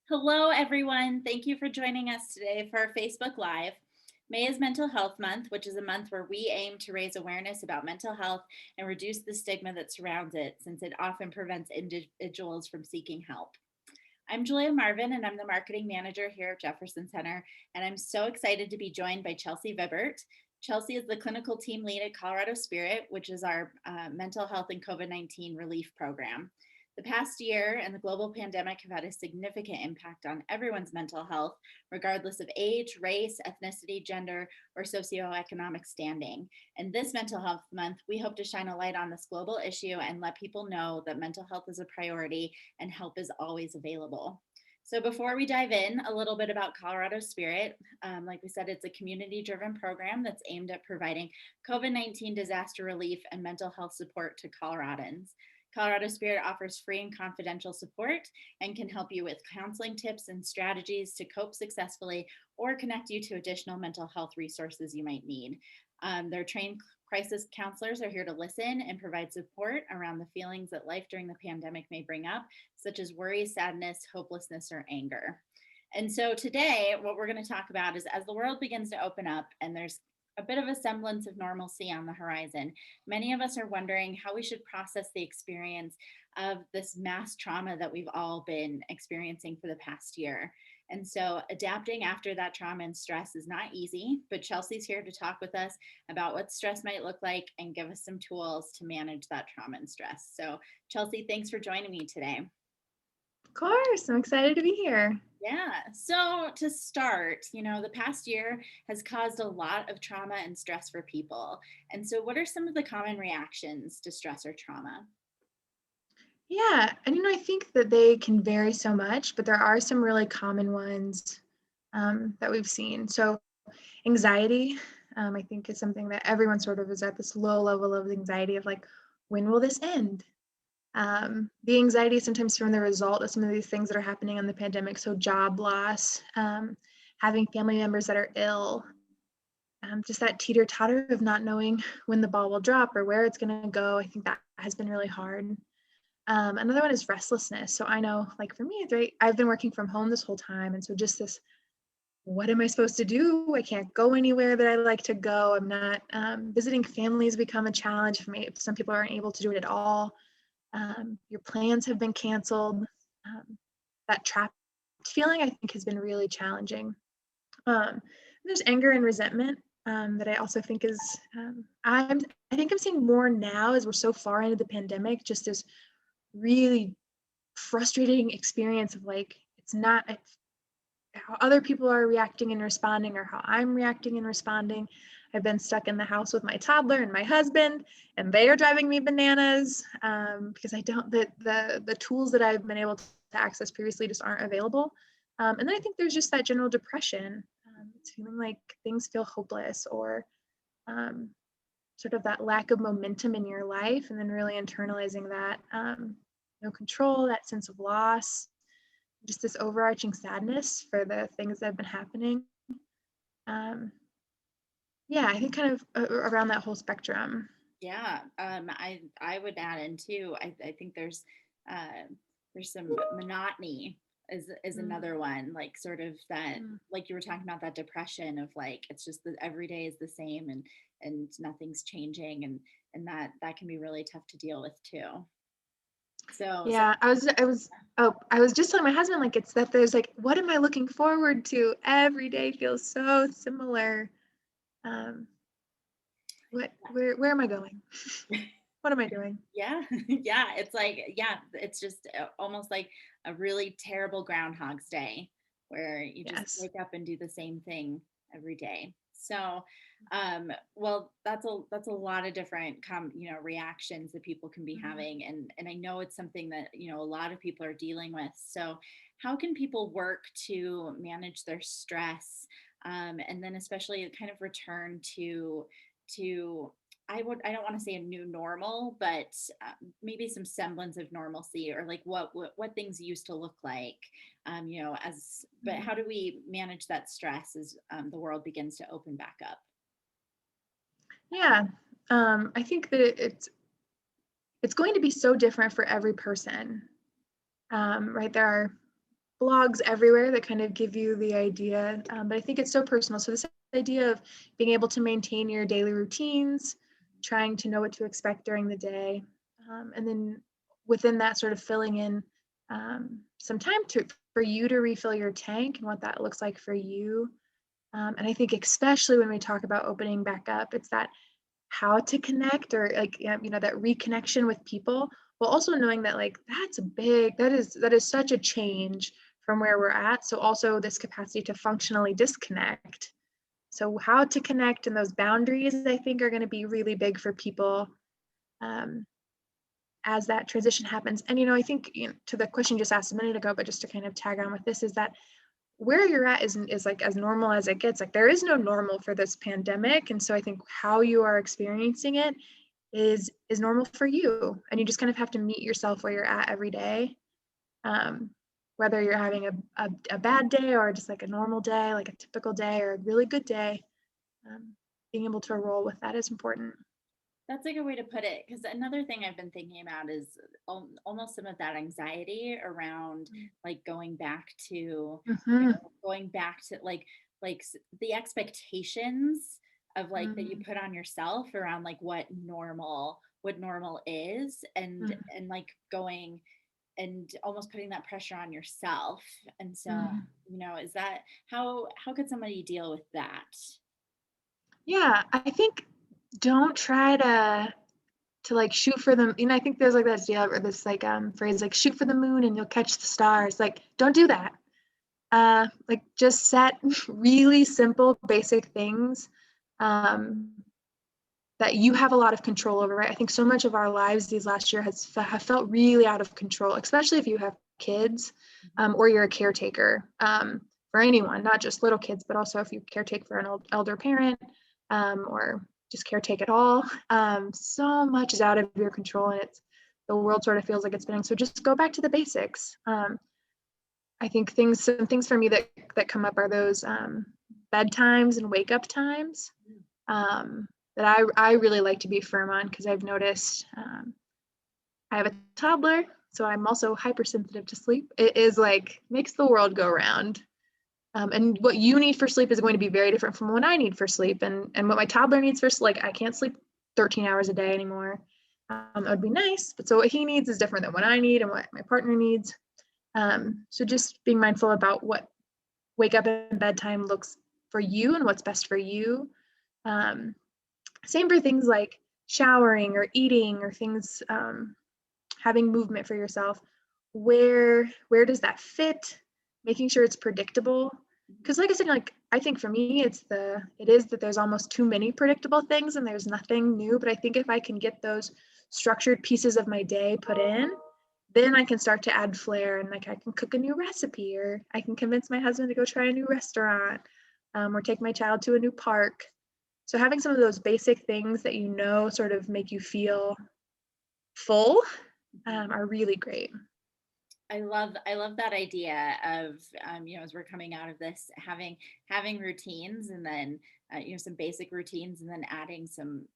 Hello, everyone. Thank you for joining us today for our Facebook Live. May is Mental Health Month, which is a month where we aim to raise awareness about mental health and reduce the stigma that surrounds it, since it often prevents individuals from seeking help. I'm Julia Marvin, and I'm the marketing manager here at Jefferson Center. And I'm so excited to be joined by Chelsea Vibert. Chelsea is the clinical team lead at Colorado Spirit, which is our mental health and COVID-19 relief program. The past year and the global pandemic have had a significant impact on everyone's mental health, regardless of age, race, ethnicity, gender, or socioeconomic standing. And this Mental Health Month, we hope to shine a light on this global issue and let people know that mental health is a priority and help is always available. So before we dive in, a little bit about Colorado Spirit. Like we said, it's a community-driven program that's aimed at providing COVID-19 disaster relief and mental health support to Coloradans. Colorado Spirit offers free and confidential support and can help you with counseling tips and strategies to cope successfully or connect you to additional mental health resources you might need. Their trained crisis counselors are here to listen and provide support around the feelings that life during the pandemic may bring up, such as worry, sadness, hopelessness, or anger. And so today, what we're going to talk about is as the world begins to open up and there's a bit of a semblance of normalcy on the horizon, many of us are wondering how we should process the experience of this mass trauma that we've all been experiencing for the past year. And so adapting after that trauma and stress is not easy, but Chelsea's here to talk with us about what stress might look like and give us some tools to manage that trauma and stress. So Chelsea, thanks for joining me today. Of course, I'm excited to be here. Yeah. So to start, the past year has caused a lot of trauma and stress for people. And so, what are some of the common reactions to stress or trauma? Yeah, and I think that they can vary so much, but there are some really common ones that we've seen. So, anxiety, I think, is something that everyone sort of is at this low level of anxiety of like, when will this end? The anxiety is sometimes from the result of some of these things that are happening in the pandemic. So, job loss, having family members that are ill, just that teeter totter of not knowing when the ball will drop or where it's going to go. I think that has been really hard. Another one is restlessness. So I know, like for me, it's right. I've been working from home this whole time, and so just this, what am I supposed to do? I can't go anywhere that I like to go. I'm not visiting families become a challenge for me. Some people aren't able to do it at all. Your plans have been canceled. That trapped feeling, I think, has been really challenging. There's anger and resentment that I also think is I think I'm seeing more now as we're so far into the pandemic. Just this really frustrating experience of like it's how other people are reacting and responding or how I'm reacting and responding. I've been stuck in the house with my toddler and my husband, and they are driving me bananas because I don't the tools that I've been able to access previously just aren't available. And then I think there's just that general depression. It's feeling like things feel hopeless or um, sort of that lack of momentum in your life, and then really internalizing that no control, that sense of loss, just this overarching sadness for the things that have been happening. Um, yeah, I think kind of around that whole spectrum. Yeah, I would add in too. I think there's some monotony is Mm, another one, like sort of that, mm. like you were talking about that depression of like it's just that every day is the same and nothing's changing and that can be really tough to deal with too. So Yeah, I was just telling my husband like it's that there's like what am I looking forward to? Every day feels so similar. Um, where am I going? What am I doing? yeah, yeah, it's like, yeah, it's just almost like a really terrible Groundhog's Day where you just Yes. wake up and do the same thing every day. So, well, that's a lot of different reactions that people can be Mhm. having, and I know it's something that a lot of people are dealing with. So, how can people work to manage their stress, and then especially kind of return to I don't want to say a new normal, but maybe some semblance of normalcy, or like what things used to look like, as but Mhm. how do we manage that stress as the world begins to open back up? Yeah, I think that it's going to be so different for every person, right? There are blogs everywhere that kind of give you the idea, but I think it's so personal. So this idea of being able to maintain your daily routines, trying to know what to expect during the day, and then within that sort of filling in some time for you to refill your tank and what that looks like for you. And I think especially when we talk about opening back up, it's that how to connect, or like, that reconnection with people, while also knowing that like that is such a change from where we're at. So also this capacity to functionally disconnect. So how to connect and those boundaries, I think, are going to be really big for people um, as that transition happens. And I think, to the question you just asked a minute ago, but just to kind of tag on with this, is that where you're at is like as normal as it gets. Like there is no normal for this pandemic, and so I think how you are experiencing it is normal for you, and you just kind of have to meet yourself where you're at every day, whether you're having a bad day or just like a normal day, like a typical day or a really good day. Being able to roll with that is important. That's a good way to put it. Because another thing I've been thinking about is almost some of that anxiety around like Mm-hmm. going back to the expectations of like that you Mm-hmm. put on yourself around like what normal is, and like going and almost putting that pressure on yourself. And so, Mm-hmm. is that how could somebody deal with that? Yeah, I think don't try to like shoot for them. I think there's like that deal or this like phrase like shoot for the moon and you'll catch the stars. Like don't do that. Like just set really simple basic things um that you have a lot of control over, right? I think so much of our lives these last year have felt really out of control, especially if you have kids, or you're a caretaker, for anyone, not just little kids, but also if you caretake for an elder parent, or just caretake at all. So much is out of your control, and the world sort of feels like it's spinning. So just go back to the basics. I think some things for me that come up are those bedtimes and wake up times. Um, that I really like to be firm on, because I've noticed I have a toddler, so I'm also hypersensitive to sleep. It is like makes the world go round. And what you need for sleep is going to be very different from what I need for sleep, and what my toddler needs for sleep. Like I can't sleep 13 hours a day anymore. It would be nice, but so what he needs is different than what I need and what my partner needs. So just being mindful about what wake up and bedtime looks for you and what's best for you. Um, Same for things like showering or eating or things, having movement for yourself. Where does that fit? Making sure it's predictable. Because like I said, like I think for me, it is that there's almost too many predictable things and there's nothing new. But I think if I can get those structured pieces of my day put in, then I can start to add flair, and like I can cook a new recipe, or I can convince my husband to go try a new restaurant, or take my child to a new park. So having some of those basic things that sort of make you feel full, are really great. I love that idea of as we're coming out of this, having routines, and then some basic routines, and then adding some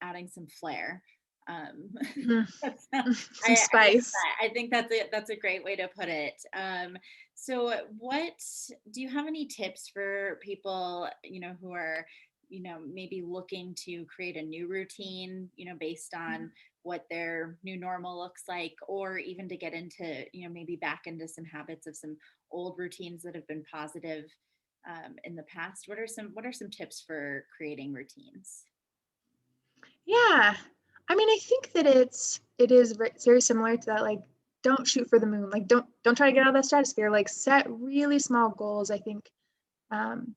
flair. Mhm. I Some like spice. that. I think that's a great way to put it. So what do you have any tips for people who are maybe looking to create a new routine based on what their new normal looks like, or even to get into maybe back into some habits of some old routines that have been positive in the past? What are some tips for creating routines? Yeah. I mean, I think that it's very similar to that, like, don't shoot for the moon. Like, don't try to get out of the stratosphere. Like, set really small goals. I think um,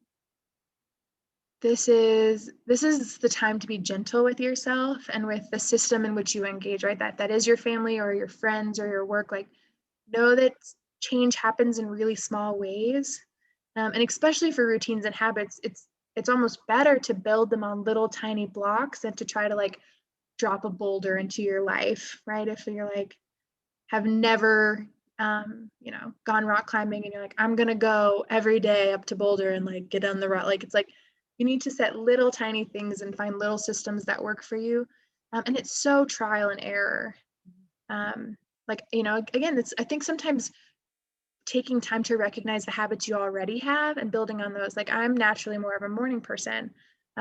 this is the time to be gentle with yourself and with the system in which you engage, right? That is your family or your friends or your work. Like, know that change happens in really small ways, and especially for routines and habits, it's almost better to build them on little tiny blocks than to try to like drop a boulder into your life, right? If you're like have never gone rock climbing, and you're like, I'm gonna go every day up to Boulder and like get on the rock. Like it's like you need to set little tiny things and find little systems that work for you. And it's so trial and error. Like, again, it's I think sometimes taking time to recognize the habits you already have and building on those. Like I'm naturally more of a morning person.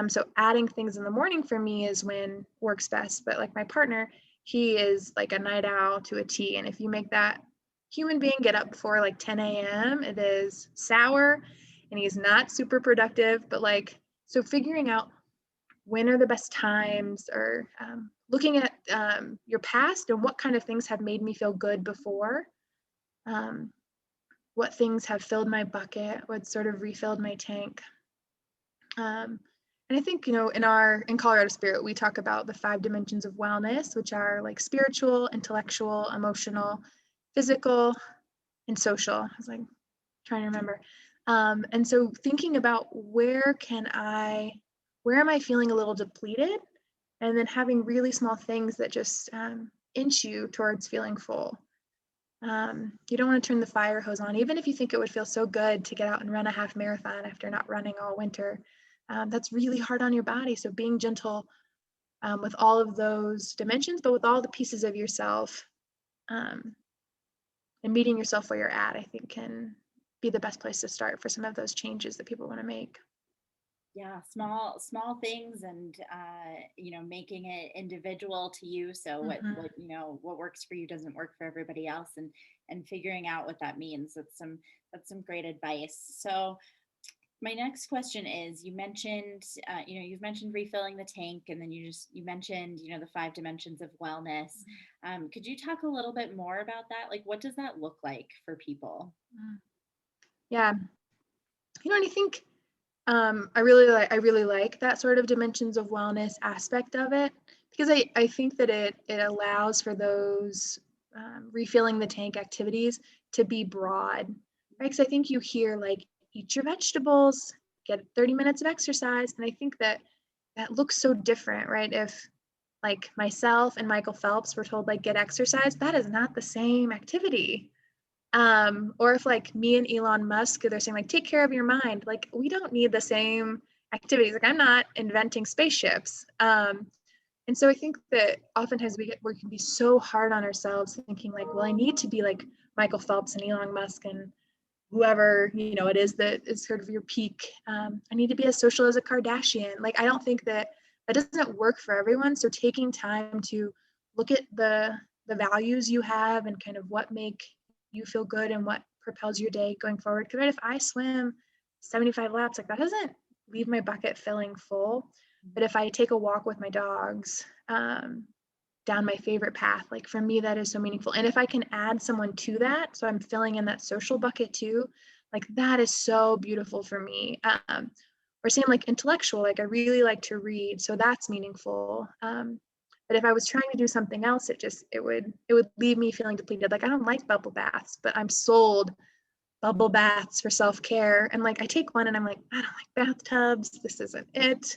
So adding things in the morning for me is when works best. But like my partner, he is like a night owl to a T. And if you make that human being get up before like 10 a.m., it is sour and he's not super productive. But like, so figuring out when are the best times, or looking at your past and what kind of things have made me feel good before. What things have filled my bucket, what sort of refilled my tank. And I think, in Colorado Spirit, we talk about the 5 dimensions of wellness, which are like spiritual, intellectual, emotional, physical, and social. I was like trying to remember. And so thinking about where am I feeling a little depleted? And then having really small things that just inch you towards feeling full. You don't want to turn the fire hose on, even if you think it would feel so good to get out and run a half marathon after not running all winter. That's really hard on your body. So being gentle with all of those dimensions, but with all the pieces of yourself, and meeting yourself where you're at, I think can be the best place to start for some of those changes that people want to make. Yeah, small things, and making it individual to you. So what works for you doesn't work for everybody else, and figuring out what that means. That's some great advice. So my next question is, you mentioned you've mentioned refilling the tank, and then you mentioned the 5 dimensions of wellness. Could you talk a little bit more about that? Like, what does that look like for people? Yeah, and I think I really like that sort of dimensions of wellness aspect of it, because I think that it allows for those refilling the tank activities to be broad, right? Because I think you hear like eat your vegetables, get 30 minutes of exercise, and I think that looks so different, right? If like myself and Michael Phelps were told like get exercise, that is not the same activity. Or if like me and Elon Musk, they're saying like, take care of your mind. Like we don't need the same activities. Like I'm not inventing spaceships. And so I think that oftentimes we can be so hard on ourselves thinking like, well, I need to be like Michael Phelps and Elon Musk and whoever, it is that is sort of your peak. I need to be as social as a Kardashian. Like, I don't think that doesn't work for everyone. So taking time to look at the values you have and kind of what make you feel good and what propels your day going forward. Because right, if I swim 75 laps, like that doesn't leave my bucket feeling full. But if I take a walk with my dogs down my favorite path, like for me, that is so meaningful. And if I can add someone to that, so I'm filling in that social bucket too, like that is so beautiful for me. Or same like intellectual, like I really like to read, so that's meaningful. But if I was trying to do something else, it would leave me feeling depleted. Like I don't like bubble baths, but I'm sold bubble baths for self-care. And like I take one and I'm like, I don't like bathtubs. This isn't it.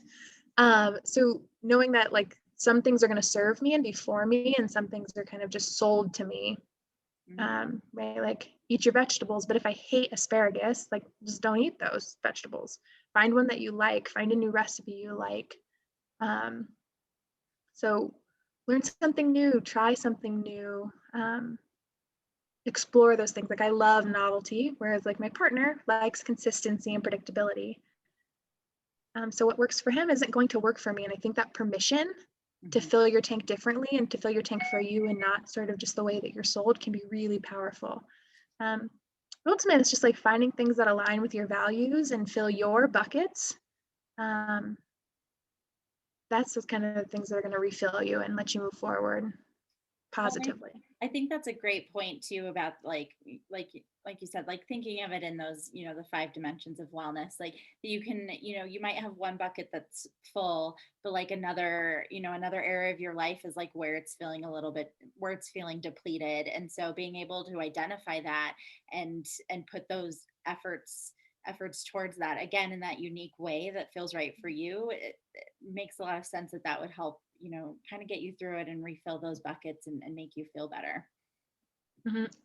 So knowing that like some things are going to serve me and be for me, and some things are kind of just sold to me. Right? Like eat your vegetables, but if I hate asparagus, like just don't eat those vegetables. Find one that you like, find a new recipe you like. So learn something new, try something new, explore those things. Like I love novelty, whereas like my partner likes consistency and predictability. So what works for him isn't going to work for me. And I think that permission to fill your tank differently and to fill your tank for you and not sort of just the way that you're sold can be really powerful. Ultimately, it's just like finding things that align with your values and fill your buckets. That's those kind of things that are going to refill you and let you move forward positively. I think that's a great point too, about like you said, like thinking of it in those, the 5 dimensions of wellness. Like you can, you might have one bucket that's full, but like another area of your life is like where it's feeling depleted. And so being able to identify that and put those efforts towards that, again, in that unique way that feels right for you, it makes a lot of sense that would help, kind of get you through it and refill those buckets and make you feel better.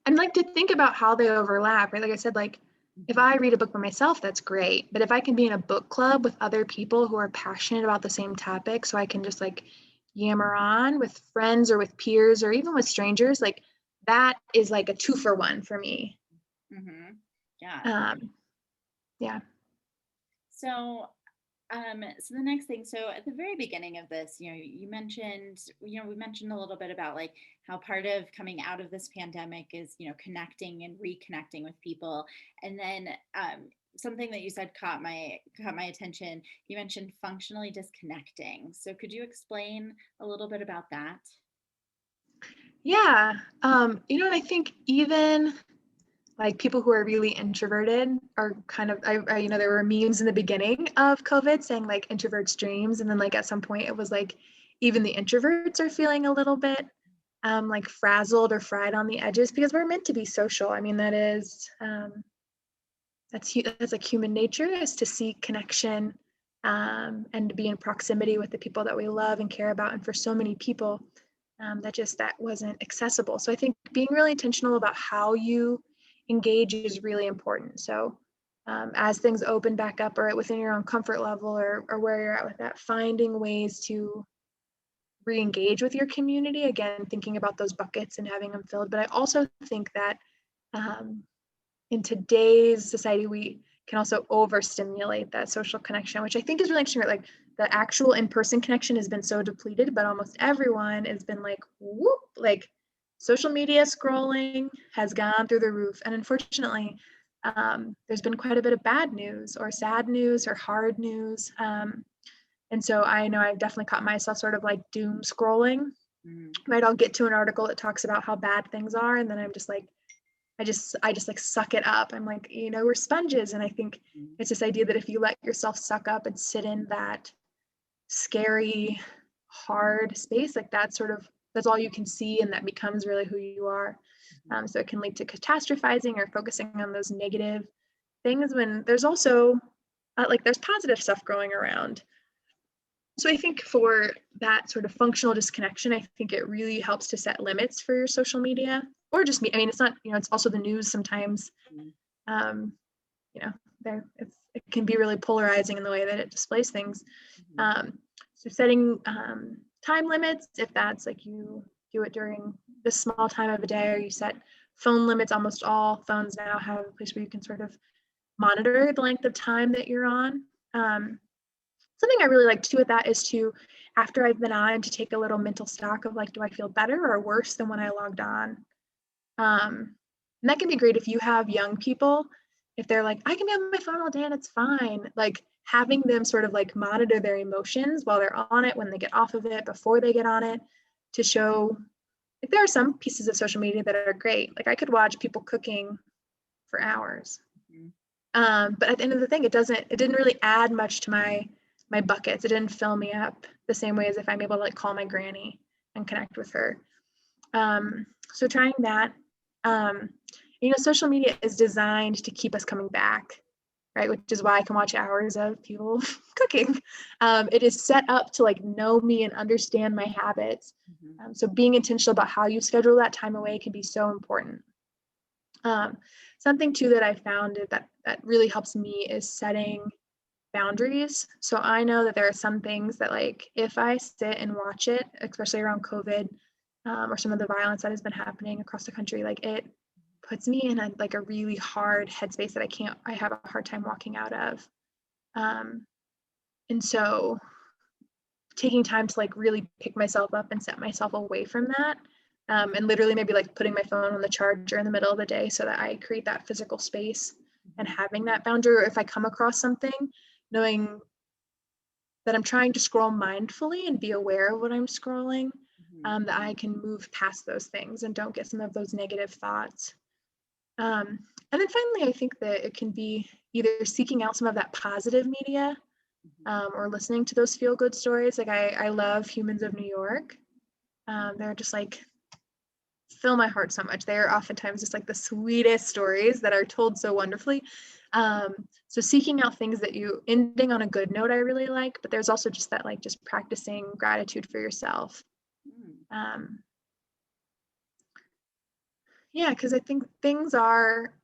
And like to think about how they overlap, right? Like I said, like if I read a book by myself, that's great. But if I can be in a book club with other people who are passionate about the same topic, so I can just like yammer on with friends or with peers or even with strangers, like that is like a 2-for-1 for me. Yeah. Yeah. So the next thing, so at the very beginning of this, you mentioned, we mentioned a little bit about like how part of coming out of this pandemic is, connecting and reconnecting with people. And then something that you said caught my attention. You mentioned functionally disconnecting. So could you explain a little bit about that? Yeah. And I think even like people who are really introverted are kind of, there were memes in the beginning of COVID saying like introverts dreams. And then like at some point it was like, even the introverts are feeling a little bit like frazzled or fried on the edges because we're meant to be social. I mean, that's like human nature, is to seek connection and to be in proximity with the people that we love and care about. And for so many people, that wasn't accessible. So I think being really intentional about how you engage is really important. So as things open back up or within your own comfort level or where you're at with that, finding ways to re-engage with your community, again, thinking about those buckets and having them filled. But I also think that um, in today's society, we can also overstimulate that social connection, which I think is really interesting. Right? Like the actual in-person connection has been so depleted, but almost everyone has been like, whoop, like social media scrolling has gone through the roof. And unfortunately, there's been quite a bit of bad news or sad news or hard news. And so I know I've definitely caught myself sort of like doom scrolling, right? I'll get to an article that talks about how bad things are. And then I'm just like, I just like suck it up. I'm like, we're sponges. And I think it's this idea that if you let yourself suck up and sit in that scary, hard space, like that's all you can see. And that becomes really who you are. So it can lead to catastrophizing or focusing on those negative things when there's also there's positive stuff going around. So I think for that sort of functional disconnection, I think it really helps to set limits for your social media or just me. I mean, it's not, it's also the news sometimes. It can be really polarizing in the way that it displays things. So setting time limits, if that's like you do it during this small time of a day, or you set phone limits. Almost all phones now have a place where you can sort of monitor the length of time that you're on. Something I really like too with that is to, after I've been on, to take a little mental stock of like, do I feel better or worse than when I logged on? And that can be great if you have young people, if they're like, I can be on my phone all day and it's fine. Like having them sort of like monitor their emotions while they're on it, when they get off of it, before they get on it, to show, like there are some pieces of social media that are great. Like I could watch people cooking for hours. But at the end of the thing, it didn't really add much to my buckets. It didn't fill me up the same way as if I'm able to like call my granny and connect with her. So trying that, social media is designed to keep us coming back, right? Which is why I can watch hours of people cooking. It is set up to like know me and understand my habits. So being intentional about how you schedule that time away can be so important. Something too that I found that really helps me is setting boundaries. So I know that there are some things that like if I sit and watch it, especially around COVID or some of the violence that has been happening across the country, like it puts me in a really hard headspace that I have a hard time walking out of. And so taking time to like really pick myself up and set myself away from that. And literally maybe like putting my phone on the charger in the middle of the day so that I create that physical space and having that boundary. Or if I come across something, knowing that I'm trying to scroll mindfully and be aware of what I'm scrolling, that I can move past those things and don't get some of those negative thoughts. And then finally, I think that it can be either seeking out some of that positive media or listening to those feel-good stories. Like I love Humans of New York. They're just like, fill my heart so much. They are oftentimes just like the sweetest stories that are told so wonderfully. So seeking out things that you, ending on a good note, I really like, but there's also just that like just practicing gratitude for yourself. Yeah, because I think things are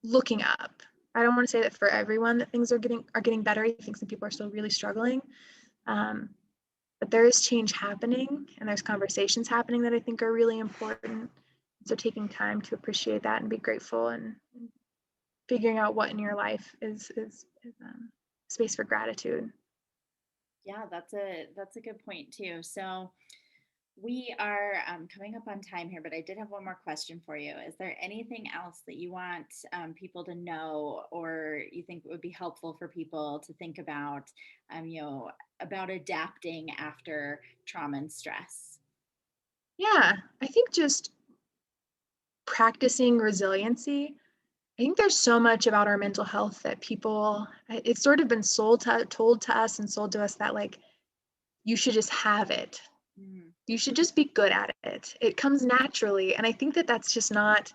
looking up. I don't want to say that for everyone that things are getting better. I think some people are still really struggling. But there is change happening and there's conversations happening that I think are really important. So taking time to appreciate that and be grateful and figuring out what in your life is space for gratitude. Yeah, that's a good point too. So we are coming up on time here, but I did have one more question for you. Is there anything else that you want people to know, or you think would be helpful for people to think about, about adapting after trauma and stress? Yeah, I think just practicing resiliency. I think there's so much about our mental health that it's sort of been told to us and sold to us that like you should just have it. Mm, You should just be good at it. It comes naturally. And I think that that's just not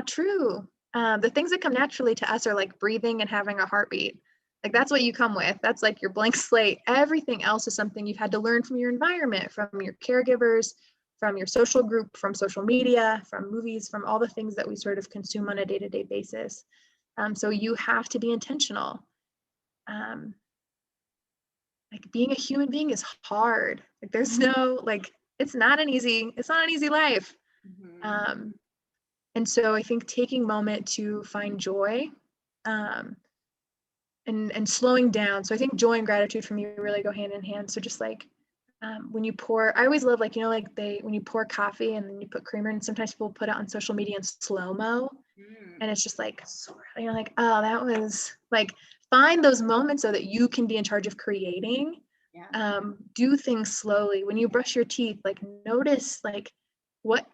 true. The things that come naturally to us are like breathing and having a heartbeat. Like that's what you come with. That's like your blank slate. Everything else is something you've had to learn from your environment, from your caregivers, from your social group, from social media, from movies, from all the things that we sort of consume on a day-to-day basis. So you have to be intentional. Um, like being a human being is hard. Like there's no like it's not an easy life. mhm, Um, and so I think taking a moment to find joy, um, and slowing down. So I think joy and gratitude for me really go hand in hand. So just like when you pour, I always love like like when you pour coffee and then you put creamer, and sometimes people put it on social media in slow mo, mm, and it's just like you're like, oh, that was like, find those moments so that you can be in charge of creating. yeah. Do things slowly. When you brush your teeth, like notice like what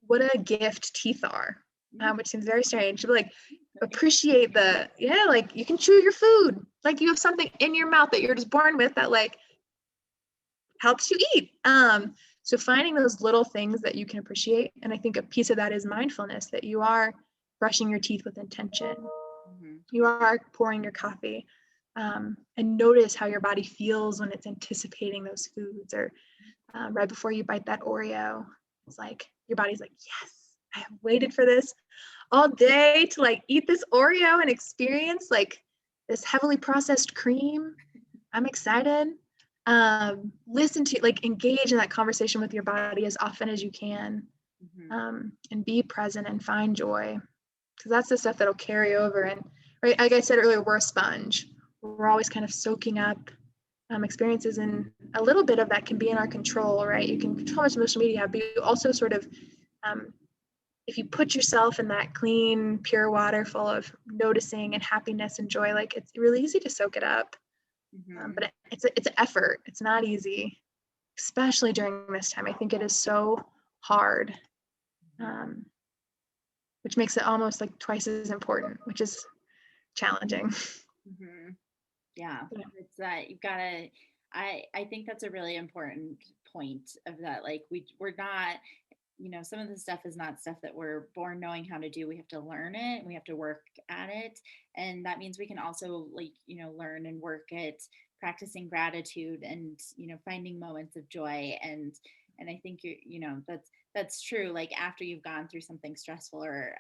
what a gift teeth are, Mm, which seems very strange, but like appreciate like you can chew your food, like you have something in your mouth that you're just born with that like helps you eat. So finding those little things that you can appreciate, and I think a piece of that is mindfulness, that you are brushing your teeth with intention, mhm, you are pouring your coffee, and notice how your body feels when it's anticipating those foods, or right before you bite that Oreo. It's like your body's like, yes, I have waited for this all day to like eat this Oreo and experience like this heavily processed cream. I'm excited. Listen to, like, engage in that conversation with your body as often as you can, mhm. and be present and find joy, because that's the stuff that'll carry over. And right, like I said earlier, we're a sponge. We're always kind of soaking up experiences, and a little bit of that can be in our control, right? You can control how much social media you have, but you also sort of, um, if you put yourself in that clean, pure water full of noticing and happiness and joy, like it's really easy to soak it up. Mhm. But it's an effort. It's not easy, especially during this time. I think it is so hard, Mhm. um, which makes it almost like twice as important, which is challenging. Mhm. Yeah, Yeah. it's that you've got to. I think that's a really important point of that. Like we're not, some of the stuff is not stuff that we're born knowing how to do. We have to learn it and we have to work at it. And that means we can also like, learn and work at practicing gratitude and, finding moments of joy. And I think that's true. Like after you've gone through something stressful or,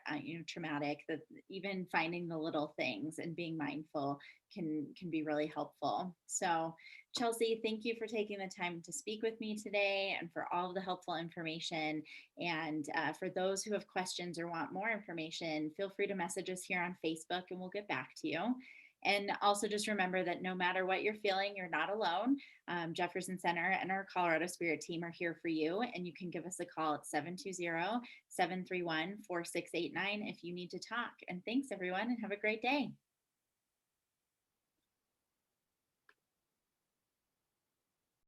traumatic, that even finding the little things and being mindful can be really helpful. So Chelsea, thank you for taking the time to speak with me today and for all of the helpful information. And for those who have questions or want more information, feel free to message us here on Facebook and we'll get back to you. And also just remember that no matter what you're feeling, you're not alone. Jefferson Center and our Colorado Spirit team are here for you. And you can give us a call at 720-731-4689 if you need to talk. And thanks everyone and have a great day.